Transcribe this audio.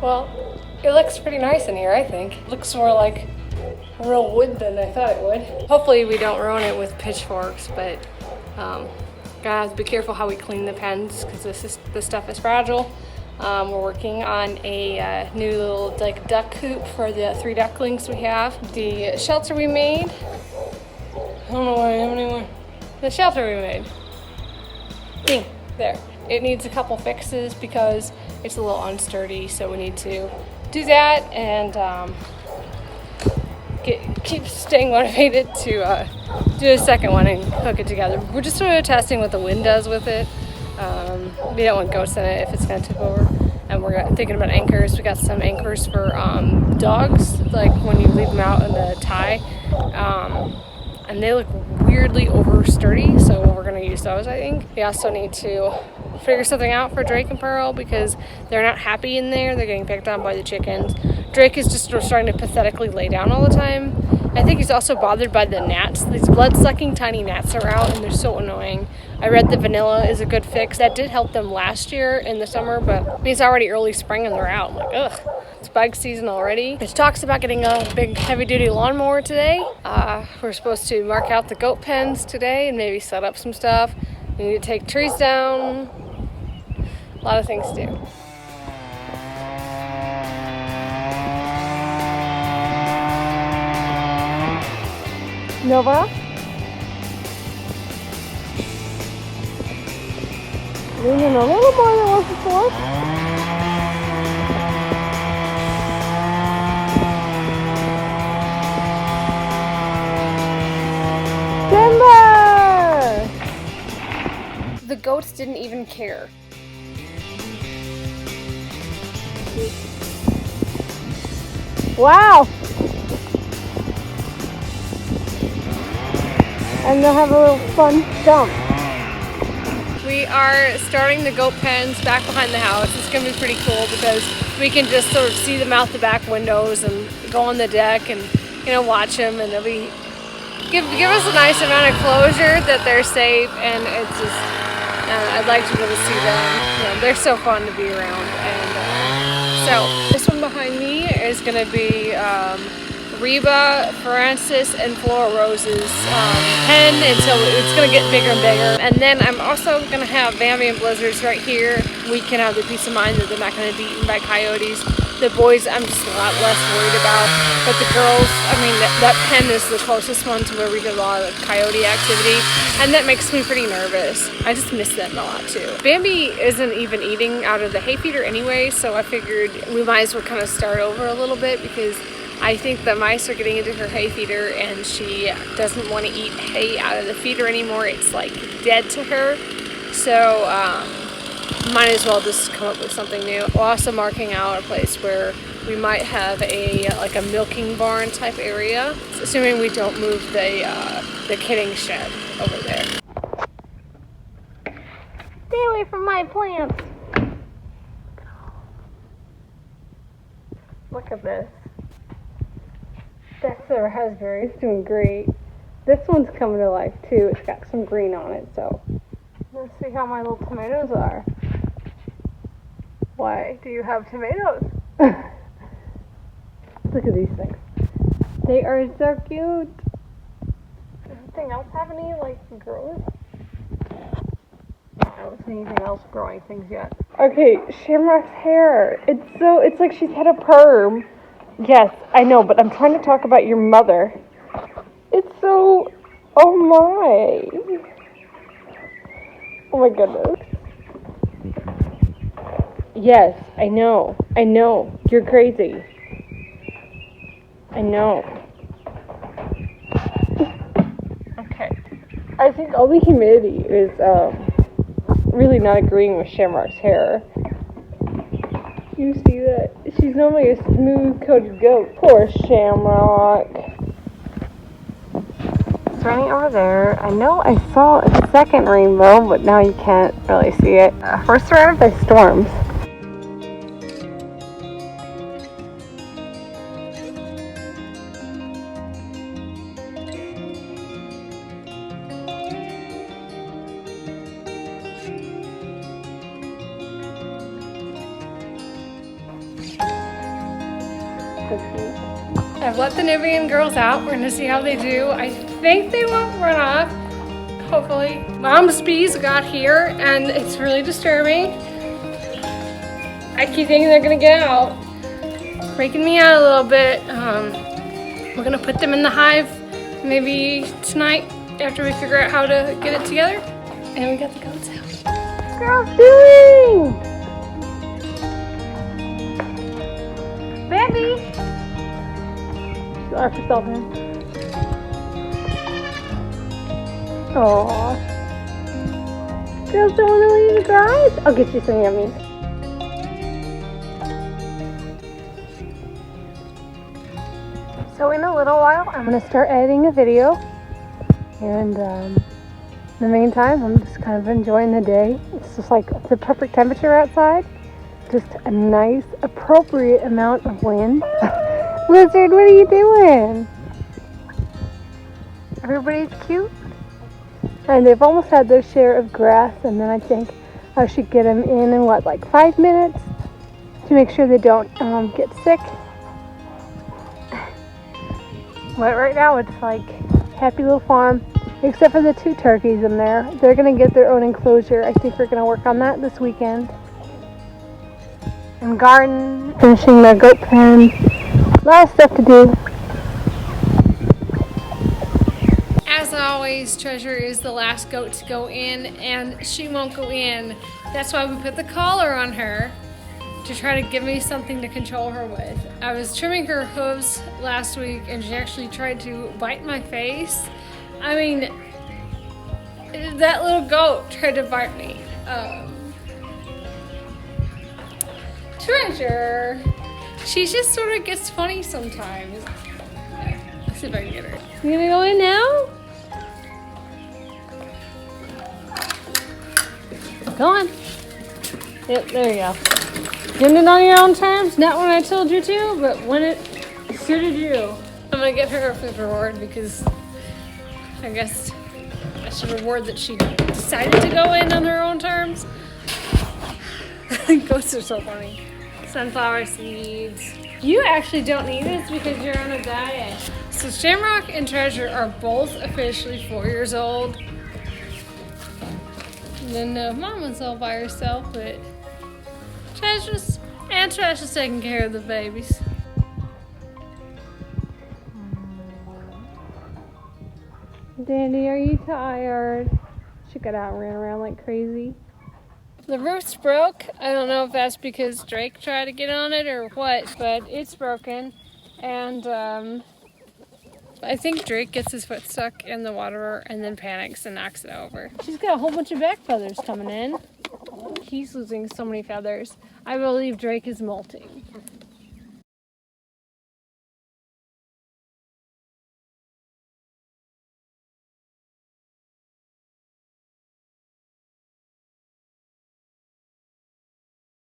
Well, it looks pretty nice in here, I think. It looks more like real wood than I thought it would. Hopefully we don't ruin it with pitchforks, but gotta have to be careful how we clean the pens because this stuff is fragile. We're working on a new little like duck coop for the 3 ducklings we have. The shelter we made. I don't know why I have anymore. The shelter we made. Ding, there. It needs a couple fixes because it's a little unsturdy, so we need to do that and keep staying motivated to do a second one and hook it together. We're just sort of testing what the wind does with it. We don't want ghosts in it if it's going to tip over. And we're thinking about anchors. We got some anchors for dogs, like when you leave them out in the tie. And they look weirdly over sturdy, so we're going to use those, I think. We also need to figure something out for Drake and Pearl because they're not happy in there. They're getting picked on by the chickens. Drake is just starting to pathetically lay down all the time. I think he's also bothered by the gnats. These blood-sucking tiny gnats are out, and they're so annoying. I read that vanilla is a good fix. That did help them last year in the summer, but it's already early spring and they're out. I'm like, ugh, it's bug season already. There's talks about getting a big heavy-duty lawnmower today. We're supposed to mark out the goat pens today and maybe set up some stuff. We need to take trees down. A lot of things to do. Nova? Leaning a little more than once before. Timber! The goats didn't even care. Wow! And they'll have a little fun dump. We are starting the goat pens back behind the house. It's going to be pretty cool because we can just sort of see them out the back windows and go on the deck and, watch them, and they'll be give us a nice amount of closure that they're safe, and it's just I'd like to be able to see them. They're so fun to be around. And so this one behind me is going to be Reba, Francis, and Flora Rose's pen until it's going to get bigger and bigger. And then I'm also going to have Bambi and Blizzards right here. We can have the peace of mind that they're not going to be eaten by coyotes. The boys I'm just a lot less worried about. But the girls, that pen is the closest one to where we did a lot of coyote activity. And that makes me pretty nervous. I just miss them a lot too. Bambi isn't even eating out of the hay feeder anyway, so I figured we might as well kind of start over a little bit because I think the mice are getting into her hay feeder and she doesn't want to eat hay out of the feeder anymore. It's like dead to her. So might as well just come up with something new. We're also marking out a place where we might have a milking barn type area, assuming we don't move the kidding shed over there. Stay away from my plants. Look at this. That's the raspberry. It's doing great. This one's coming to life too. It's got some green on it, so let's see how my little tomatoes are. Why do you have tomatoes? Look at these things. They are so cute. Does anything else have any growth? I don't see anything else growing things yet. Okay, Shamrock's hair. It's like she's had a perm. Yes, I know, but I'm trying to talk about your mother. It's so... Oh my. Oh my goodness. Yes, I know. You're crazy. I know. Okay. I think all the humidity is really not agreeing with Shamrock's hair. You see that? She's normally a smooth-coated goat. Poor Shamrock. It's raining over there. I know I saw a second rainbow, but now you can't really see it. We're surrounded by storms. I've let the Nubian girls out. We're gonna see how they do. I think they won't run off, hopefully. Mom's bees got here and it's really disturbing. I keep thinking they're gonna get out. Freaking me out a little bit. We're gonna put them in the hive maybe tonight after we figure out how to get it together. And we got the goats out. Girls doing? Bambi! She locked herself in. Aww. Girls don't want to leave, guys? I'll get you some yummies. So in a little while, I'm going to start editing a video. And in the meantime, I'm just kind of enjoying the day. It's just like the perfect temperature outside. Just a nice, appropriate amount of wind. Lizard, what are you doing? Everybody's cute. And they've almost had their share of grass, and then I think I should get them in what, like 5 minutes to make sure they don't get sick. But right now it's like happy little farm, except for the 2 turkeys in there. They're gonna get their own enclosure. I think we're gonna work on that this weekend. And garden, finishing their goat pen. A lot of stuff to do. As always, Treasure is the last goat to go in, and she won't go in. That's why we put the collar on her, to try to give me something to control her with. I was trimming her hooves last week and she actually tried to bite my face. I mean, that little goat tried to bite me. Treasure, she just sort of gets funny sometimes. Let's see if I can get her. You gonna go in now? Go on. Yep, there you go. Doing it on your own terms, not when I told you to, but when it suited you. I'm gonna get her a food reward because I guess I should reward that she decided to go in on her own terms. Goats are so funny. Sunflower seeds. You actually don't need this because you're on a diet. So Shamrock and Treasure are both officially 4 years old. And then Mama's all by herself, but Treasure's taking care of the babies. Dandy, are you tired? She got out and ran around like crazy. The roof's broke. I don't know if that's because Drake tried to get on it or what, but it's broken. And I think Drake gets his foot stuck in the water and then panics and knocks it over. She's got a whole bunch of back feathers coming in. He's losing so many feathers. I believe Drake is molting.